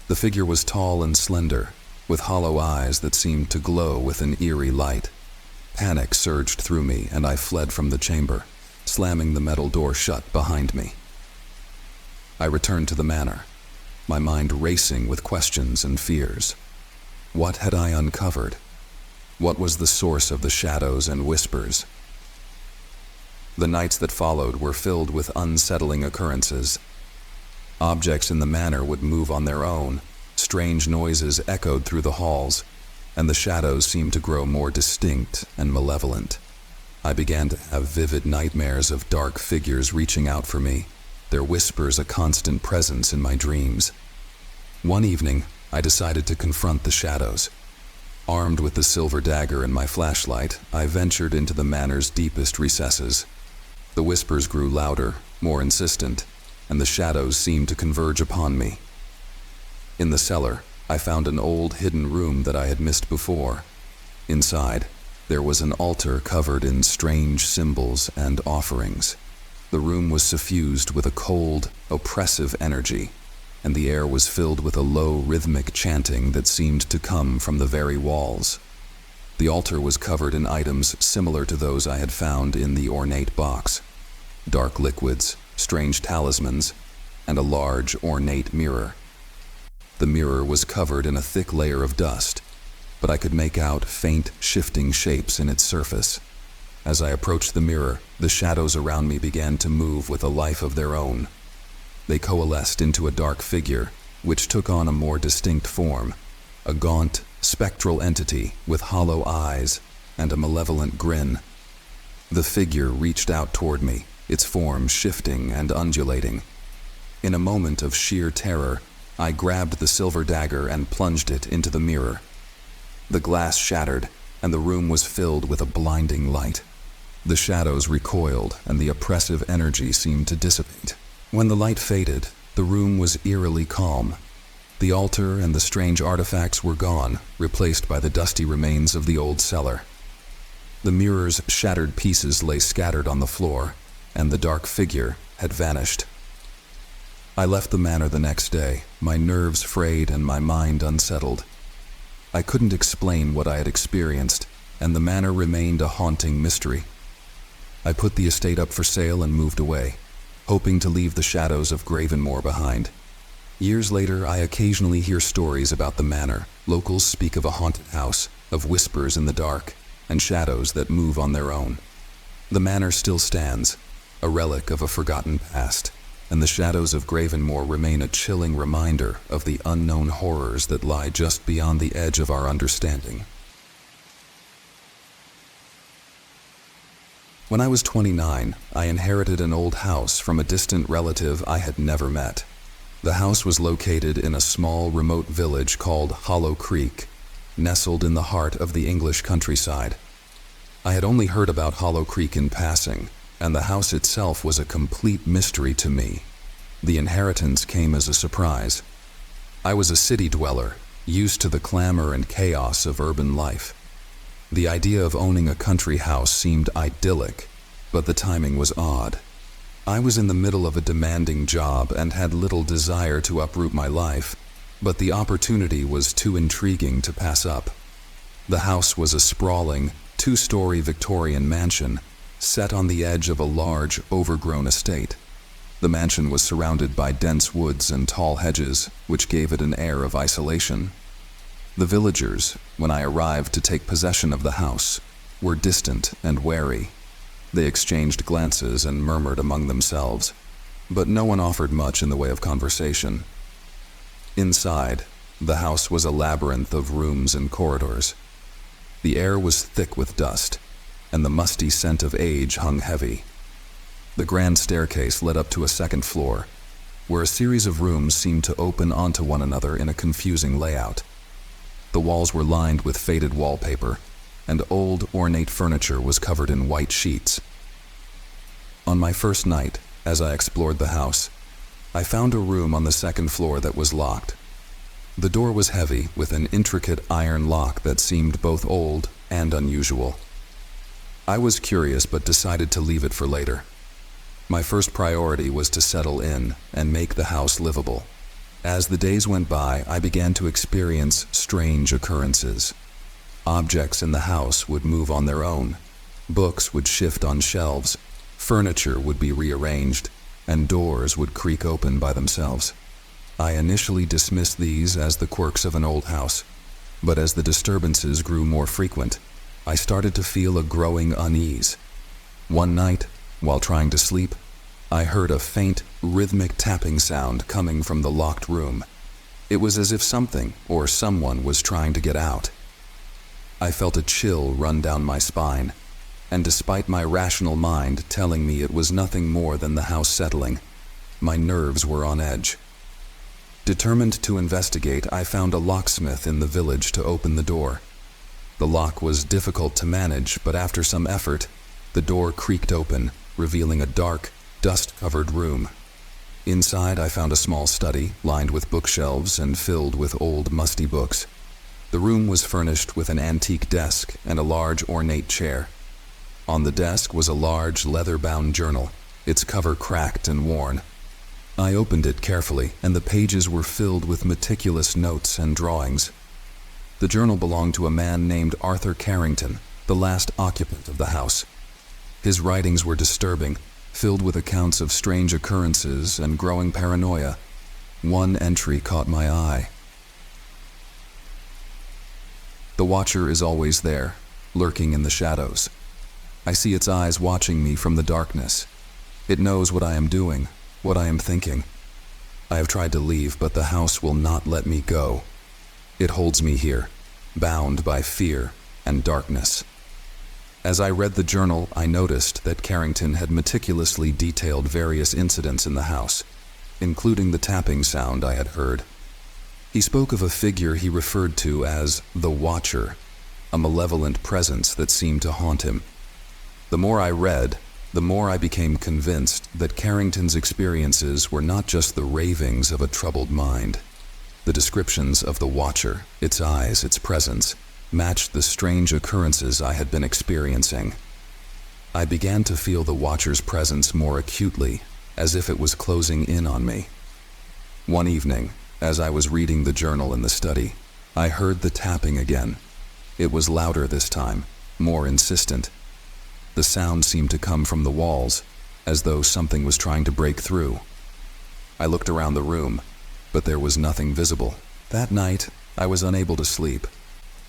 The figure was tall and slender, with hollow eyes that seemed to glow with an eerie light. Panic surged through me, and I fled from the chamber, slamming the metal door shut behind me. I returned to the manor, my mind racing with questions and fears. What had I uncovered? What was the source of the shadows and whispers? The nights that followed were filled with unsettling occurrences. Objects in the manor would move on their own, strange noises echoed through the halls, and the shadows seemed to grow more distinct and malevolent. I began to have vivid nightmares of dark figures reaching out for me, their whispers a constant presence in my dreams. One evening, I decided to confront the shadows. Armed with the silver dagger and my flashlight, I ventured into the manor's deepest recesses. The whispers grew louder, more insistent, and the shadows seemed to converge upon me. In the cellar, I found an old hidden room that I had missed before. Inside, there was an altar covered in strange symbols and offerings. The room was suffused with a cold, oppressive energy, and the air was filled with a low, rhythmic chanting that seemed to come from the very walls. The altar was covered in items similar to those I had found in the ornate box. Dark liquids, strange talismans, and a large, ornate mirror. The mirror was covered in a thick layer of dust, but I could make out faint, shifting shapes in its surface. As I approached the mirror, the shadows around me began to move with a life of their own. They coalesced into a dark figure, which took on a more distinct form, a gaunt, spectral entity with hollow eyes and a malevolent grin. The figure reached out toward me, its form shifting and undulating. In a moment of sheer terror, I grabbed the silver dagger and plunged it into the mirror. The glass shattered, and the room was filled with a blinding light. The shadows recoiled, and the oppressive energy seemed to dissipate. When the light faded, the room was eerily calm. The altar and the strange artifacts were gone, replaced by the dusty remains of the old cellar. The mirror's shattered pieces lay scattered on the floor, and the dark figure had vanished. I left the manor the next day, my nerves frayed and my mind unsettled. I couldn't explain what I had experienced, and the manor remained a haunting mystery. I put the estate up for sale and moved away, hoping to leave the shadows of Gravenmore behind. Years later, I occasionally hear stories about the manor. Locals speak of a haunted house, of whispers in the dark, and shadows that move on their own. The manor still stands, a relic of a forgotten past, and the shadows of Gravenmore remain a chilling reminder of the unknown horrors that lie just beyond the edge of our understanding. When I was 29, I inherited an old house from a distant relative I had never met. The house was located in a small, remote village called Hollow Creek, nestled in the heart of the English countryside. I had only heard about Hollow Creek in passing, and the house itself was a complete mystery to me. The inheritance came as a surprise. I was a city dweller, used to the clamor and chaos of urban life. The idea of owning a country house seemed idyllic, but the timing was odd. I was in the middle of a demanding job and had little desire to uproot my life, but the opportunity was too intriguing to pass up. The house was a sprawling, two-story Victorian mansion set on the edge of a large, overgrown estate. The mansion was surrounded by dense woods and tall hedges, which gave it an air of isolation. The villagers, when I arrived to take possession of the house, were distant and wary. They exchanged glances and murmured among themselves, but no one offered much in the way of conversation. Inside, the house was a labyrinth of rooms and corridors. The air was thick with dust, and the musty scent of age hung heavy. The grand staircase led up to a second floor, where a series of rooms seemed to open onto one another in a confusing layout. The walls were lined with faded wallpaper, and old, ornate furniture was covered in white sheets. On my first night, as I explored the house, I found a room on the second floor that was locked. The door was heavy, with an intricate iron lock that seemed both old and unusual. I was curious but decided to leave it for later. My first priority was to settle in and make the house livable. As the days went by, I began to experience strange occurrences. Objects in the house would move on their own. Books would shift on shelves. Furniture would be rearranged, and doors would creak open by themselves. I initially dismissed these as the quirks of an old house, but as the disturbances grew more frequent, I started to feel a growing unease. One night, while trying to sleep, I heard a faint, rhythmic tapping sound coming from the locked room. It was as if something or someone was trying to get out. I felt a chill run down my spine, and despite my rational mind telling me it was nothing more than the house settling, my nerves were on edge. Determined to investigate, I found a locksmith in the village to open the door. The lock was difficult to manage, but after some effort, the door creaked open, revealing a dark, dust-covered room. Inside, I found a small study, lined with bookshelves and filled with old, musty books. The room was furnished with an antique desk and a large, ornate chair. On the desk was a large, leather-bound journal, its cover cracked and worn. I opened it carefully, and the pages were filled with meticulous notes and drawings. The journal belonged to a man named Arthur Carrington, the last occupant of the house. His writings were disturbing, filled with accounts of strange occurrences and growing paranoia. One entry caught my eye. The watcher is always there, lurking in the shadows. I see its eyes watching me from the darkness. It knows what I am doing, what I am thinking. I have tried to leave, but the house will not let me go. It holds me here, bound by fear and darkness. As I read the journal, I noticed that Carrington had meticulously detailed various incidents in the house, including the tapping sound I had heard. He spoke of a figure he referred to as the Watcher, a malevolent presence that seemed to haunt him. The more I read, the more I became convinced that Carrington's experiences were not just the ravings of a troubled mind. The descriptions of the Watcher, its eyes, its presence, matched the strange occurrences I had been experiencing. I began to feel the Watcher's presence more acutely, as if it was closing in on me. One evening, as I was reading the journal in the study, I heard the tapping again. It was louder this time, more insistent. The sound seemed to come from the walls, as though something was trying to break through. I looked around the room, but there was nothing visible. That night, I was unable to sleep.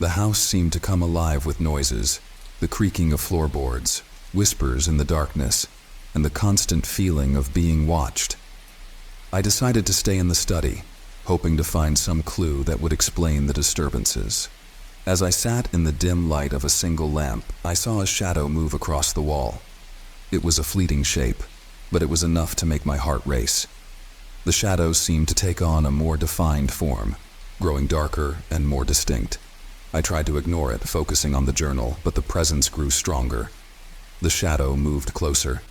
The house seemed to come alive with noises, the creaking of floorboards, whispers in the darkness, and the constant feeling of being watched. I decided to stay in the study, hoping to find some clue that would explain the disturbances. As I sat in the dim light of a single lamp, I saw a shadow move across the wall. It was a fleeting shape, but it was enough to make my heart race. The shadow seemed to take on a more defined form, growing darker and more distinct. I tried to ignore it, focusing on the journal, but the presence grew stronger. The shadow moved closer,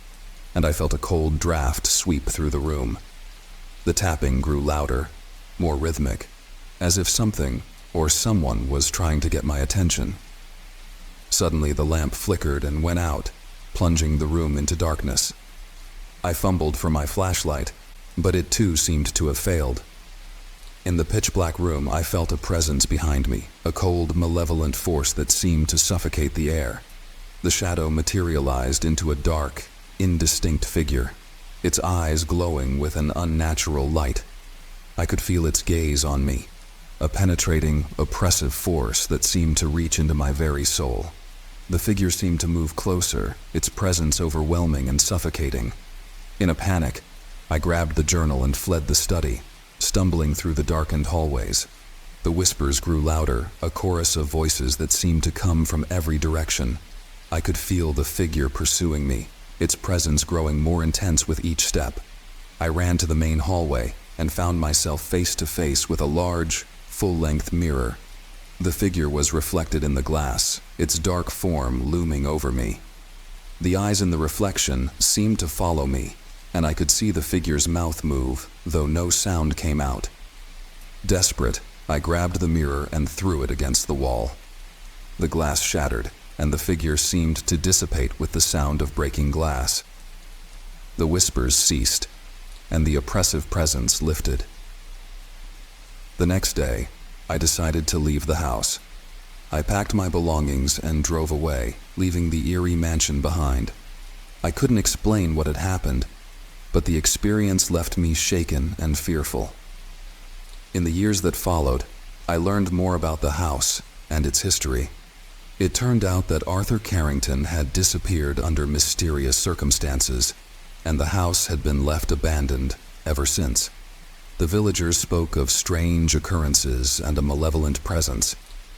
and I felt a cold draft sweep through the room. The tapping grew louder, more rhythmic, as if something or someone was trying to get my attention. Suddenly, the lamp flickered and went out, plunging the room into darkness. I fumbled for my flashlight, but it too seemed to have failed. In the pitch-black room, I felt a presence behind me, a cold, malevolent force that seemed to suffocate the air. The shadow materialized into a dark, indistinct figure, its eyes glowing with an unnatural light. I could feel its gaze on me, a penetrating, oppressive force that seemed to reach into my very soul. The figure seemed to move closer, its presence overwhelming and suffocating. In a panic, I grabbed the journal and fled the study, stumbling through the darkened hallways. The whispers grew louder, a chorus of voices that seemed to come from every direction. I could feel the figure pursuing me, its presence growing more intense with each step. I ran to the main hallway and found myself face to face with a large, full-length mirror. The figure was reflected in the glass, its dark form looming over me. The eyes in the reflection seemed to follow me, and I could see the figure's mouth move, though no sound came out. Desperate, I grabbed the mirror and threw it against the wall. The glass shattered, and the figure seemed to dissipate with the sound of breaking glass. The whispers ceased, and the oppressive presence lifted. The next day, I decided to leave the house. I packed my belongings and drove away, leaving the eerie mansion behind. I couldn't explain what had happened, but the experience left me shaken and fearful. In the years that followed, I learned more about the house and its history. It turned out that Arthur Carrington had disappeared under mysterious circumstances, and the house had been left abandoned ever since. The villagers spoke of strange occurrences and a malevolent presence,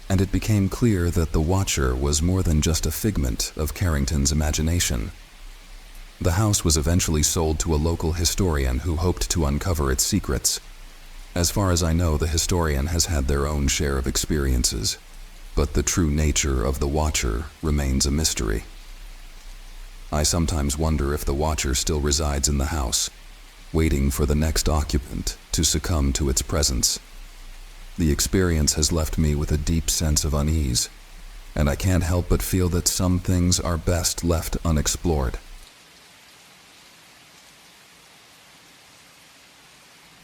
and it became clear that the Watcher was more than just a figment of Carrington's imagination. The house was eventually sold to a local historian who hoped to uncover its secrets. As far as I know, the historian has had their own share of experiences, but the true nature of the Watcher remains a mystery. I sometimes wonder if the Watcher still resides in the house, waiting for the next occupant to succumb to its presence. The experience has left me with a deep sense of unease, and I can't help but feel that some things are best left unexplored.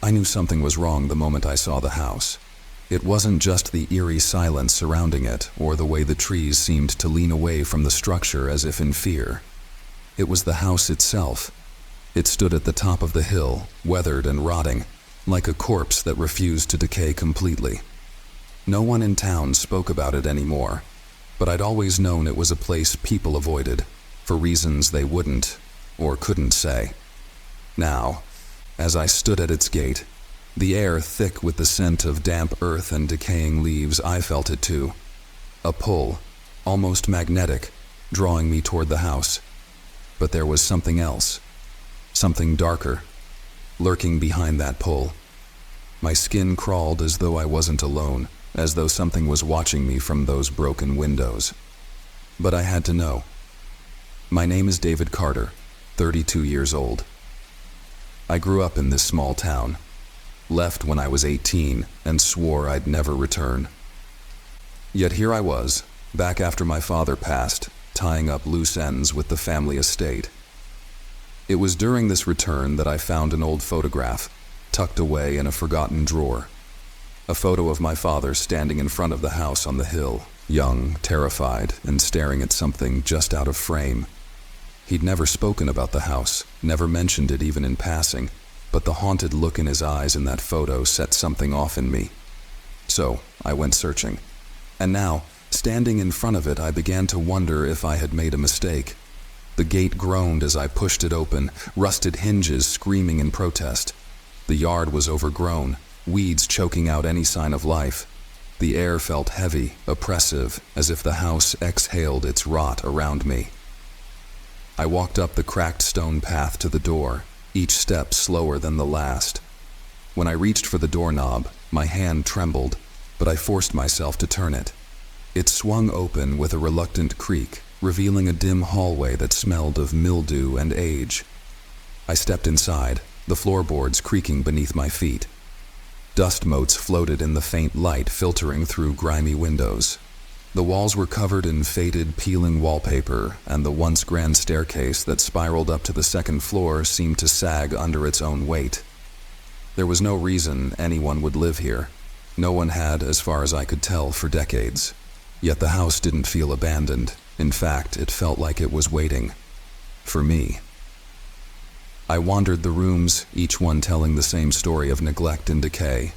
I knew something was wrong the moment I saw the house. It wasn't just the eerie silence surrounding it, or the way the trees seemed to lean away from the structure as if in fear. It was the house itself. It stood at the top of the hill, weathered and rotting, like a corpse that refused to decay completely. No one in town spoke about it anymore, but I'd always known it was a place people avoided, for reasons they wouldn't or couldn't say. Now, as I stood at its gate, the air thick with the scent of damp earth and decaying leaves, I felt it too. A pull, almost magnetic, drawing me toward the house. But there was something else, something darker, lurking behind that pull. My skin crawled as though I wasn't alone, as though something was watching me from those broken windows. But I had to know. My name is David Carter, 32 years old. I grew up in this small town, left when I was 18, and swore I'd never return. Yet here I was, back after my father passed, tying up loose ends with the family estate. It was during this return that I found an old photograph, tucked away in a forgotten drawer. A photo of my father standing in front of the house on the hill, young, terrified, and staring at something just out of frame. He'd never spoken about the house, never mentioned it even in passing, but the haunted look in his eyes in that photo set something off in me. So I went searching. And now, standing in front of it, I began to wonder if I had made a mistake. The gate groaned as I pushed it open, rusted hinges screaming in protest. The yard was overgrown, weeds choking out any sign of life. The air felt heavy, oppressive, as if the house exhaled its rot around me. I walked up the cracked stone path to the door, each step slower than the last. When I reached for the doorknob, my hand trembled, but I forced myself to turn it. It swung open with a reluctant creak, revealing a dim hallway that smelled of mildew and age. I stepped inside, the floorboards creaking beneath my feet. Dust motes floated in the faint light filtering through grimy windows. The walls were covered in faded, peeling wallpaper, and the once grand staircase that spiraled up to the second floor seemed to sag under its own weight. There was no reason anyone would live here. No one had, as far as I could tell, for decades. Yet the house didn't feel abandoned. In fact, it felt like it was waiting. For me. I wandered the rooms, each one telling the same story of neglect and decay.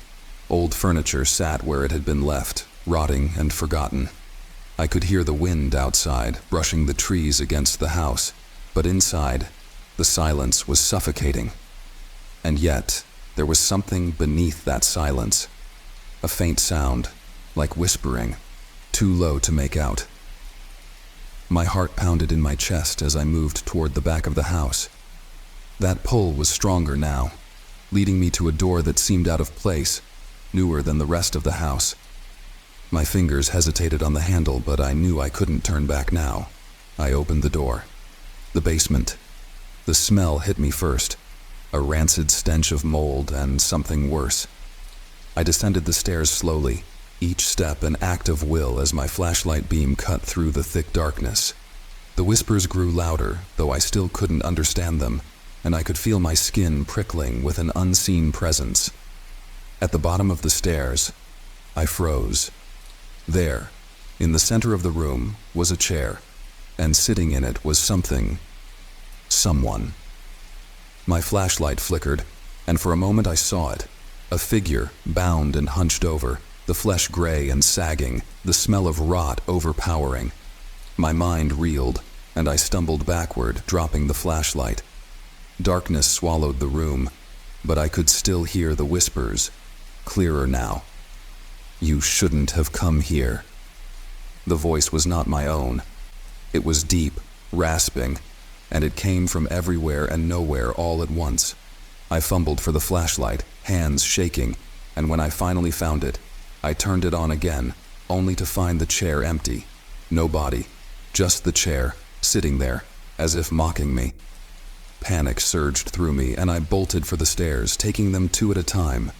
Old furniture sat where it had been left, rotting and forgotten. I could hear the wind outside, brushing the trees against the house, but inside, the silence was suffocating. And yet, there was something beneath that silence. A faint sound, like whispering, too low to make out. My heart pounded in my chest as I moved toward the back of the house. That pull was stronger now, leading me to a door that seemed out of place, newer than the rest of the house. My fingers hesitated on the handle, but I knew I couldn't turn back now. I opened the door. The basement. The smell hit me first, a rancid stench of mold and something worse. I descended the stairs slowly, each step an act of will as my flashlight beam cut through the thick darkness. The whispers grew louder, though I still couldn't understand them, and I could feel my skin prickling with an unseen presence. At the bottom of the stairs, I froze. There, in the center of the room, was a chair, and sitting in it was someone. My flashlight flickered, and for a moment I saw it, a figure, bound and hunched over, the flesh gray and sagging, the smell of rot overpowering. My mind reeled, and I stumbled backward, dropping the flashlight. Darkness swallowed the room, but I could still hear the whispers, clearer now. "You shouldn't have come here." The voice was not my own. It was deep, rasping, and it came from everywhere and nowhere all at once. I fumbled for the flashlight, hands shaking, and when I finally found it, I turned it on again, only to find the chair empty. No body, just the chair, sitting there, as if mocking me. Panic surged through me, and I bolted for the stairs, taking them two at a time.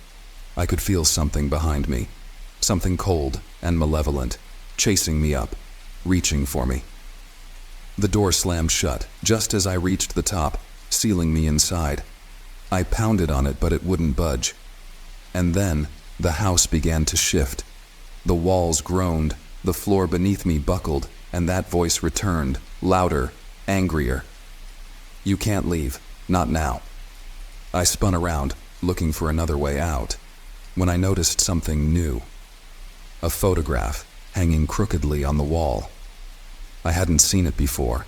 I could feel something behind me, something cold and malevolent, chasing me up, reaching for me. The door slammed shut, just as I reached the top, sealing me inside. I pounded on it, but it wouldn't budge. And then, the house began to shift. The walls groaned, the floor beneath me buckled, and that voice returned, louder, angrier. "You can't leave, not now." I spun around, looking for another way out, when I noticed something new. A photograph, hanging crookedly on the wall. I hadn't seen it before,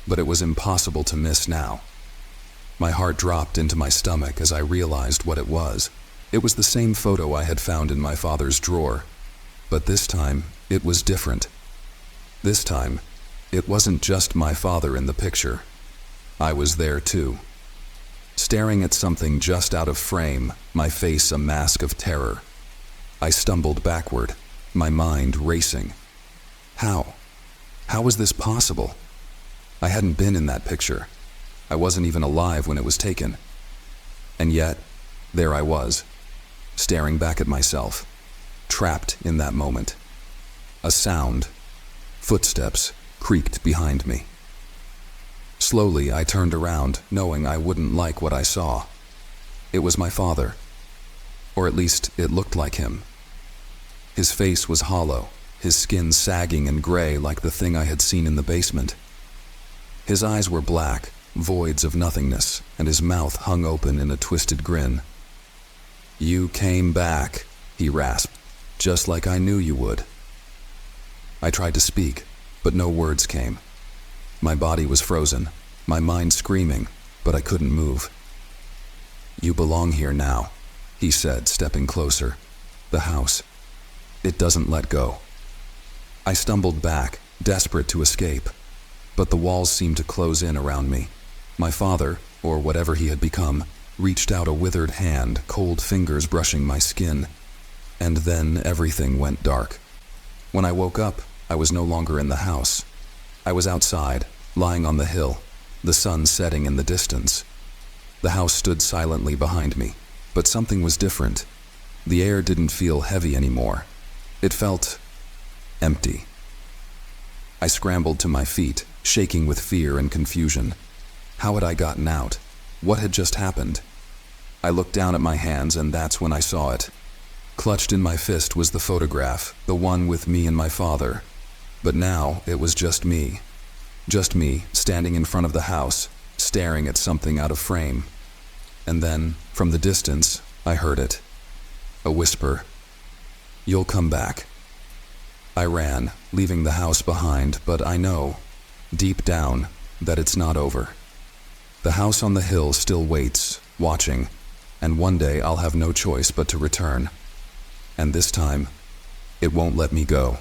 but it was impossible to miss now. My heart dropped into my stomach as I realized what it was. It was the same photo I had found in my father's drawer, but this time it was different. This time, it wasn't just my father in the picture. I was there too. Staring at something just out of frame, my face a mask of terror. I stumbled backward, my mind racing. How? How was this possible? I hadn't been in that picture. I wasn't even alive when it was taken. And yet, there I was, staring back at myself, trapped in that moment. A sound, footsteps, creaked behind me. Slowly, I turned around, knowing I wouldn't like what I saw. It was my father. Or at least, it looked like him. His face was hollow, his skin sagging and gray like the thing I had seen in the basement. His eyes were black, voids of nothingness, and his mouth hung open in a twisted grin. "You came back," he rasped, "just like I knew you would." I tried to speak, but no words came. My body was frozen, my mind screaming, but I couldn't move. "You belong here now," he said, stepping closer. "The house. It doesn't let go." I stumbled back, desperate to escape. but the walls seemed to close in around me. My father, or whatever he had become, reached out a withered hand, cold fingers brushing my skin. And then everything went dark. When I woke up, I was no longer in the house. I was outside, lying on the hill, the sun setting in the distance. The house stood silently behind me, but something was different. The air didn't feel heavy anymore. It felt empty. I scrambled to my feet, shaking with fear and confusion. How had I gotten out? What had just happened? I looked down at my hands, and that's when I saw it. Clutched in my fist was the photograph, the one with me and my father. But now it was just me. Just me, standing in front of the house, staring at something out of frame. And then, from the distance, I heard it. A whisper. "You'll come back." I ran, leaving the house behind, but I know, deep down, that it's not over. The house on the hill still waits, watching, and one day I'll have no choice but to return. And this time, it won't let me go.